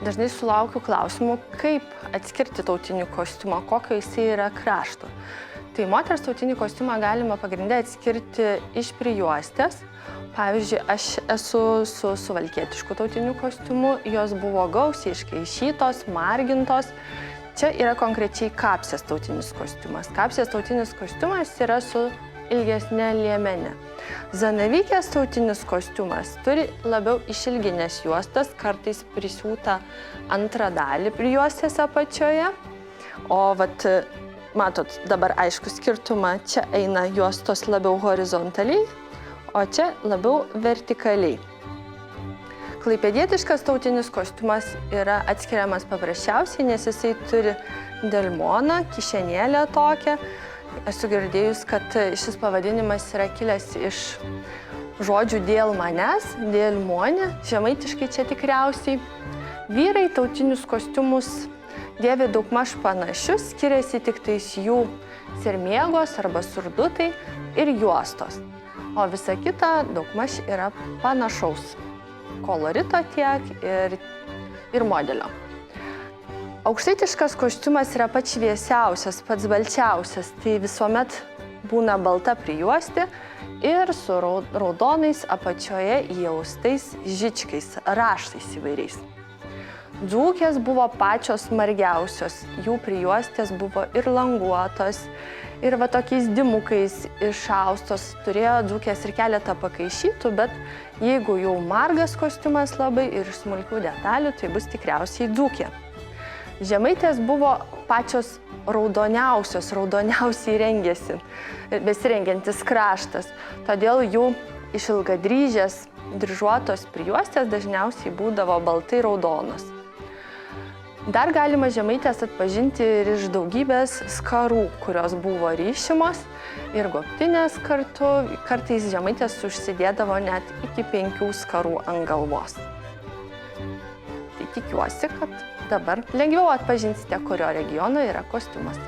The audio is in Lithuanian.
Dažnai sulaukiu klausimų, kaip atskirti tautinį kostiumą, kokio jisai yra krašto. Tai moters tautinį kostiumą galima pagrinde atskirti iš prijuostės. Pavyzdžiui, aš esu su suvalkietišku tautiniu kostiumu, jos buvo gausiai iškaišytos, margintos. Čia yra konkrečiai kapsės tautinis kostiumas. Kapsės tautinis kostiumas yra su ilgesnė liemenė. Zanavykės tautinis kostiumas turi labiau išilginės juostas, kartais prisiūta antrą dalį prijuostės apačioje. O matot, dabar aišku skirtumą, čia eina juostos labiau horizontaliai, o čia labiau vertikaliai. Klaipėdietiškas tautinis kostiumas yra atskiriamas paprasčiausiai, nes jisai turi delmoną, kišenėlę tokią. Esu girdėjus, kad šis pavadinimas yra kilęs iš žodžių dėl manęs, dėl monė, žemaitiškai čia tikriausiai. Vyrai tautinius kostiumus dėvi daugmaž panašius, skiriasi tik tais jų sermėgos arba surdutai ir juostos. O visa kita daugmaž yra panašaus kolorito tiek ir modelio. Aukštaitiškas kostiumas yra pats šviesiausias, pats balčiausias, tai visuomet būna balta prijuostė ir su raudonais apačioje įaustais žičkais, raštais įvairiais. Dzūkės buvo pačios margiausios, jų prijuostės buvo ir languotos, ir tokiais dimukais išaustos, turėjo dzūkės ir keletą pakaišytų, bet jeigu jau margas kostiumas labai ir smulkių detalių, tai bus tikriausiai dzūkė. Žemaitės buvo pačios raudoniausiai rengėsi, besirengiantis kraštas, todėl jų išilgadryžės dryžuotos prijuostės dažniausiai būdavo baltai raudonos. Dar galima žemaitės atpažinti ir iš daugybės skarų, kurios buvo ryšimos ir gobtinės kartu, kartais žemaitės užsidėdavo net iki 5 skarų ant galvos. Tai tikiuosi, kad dabar lengviau atpažinsite, kurio regiono yra kostiumas.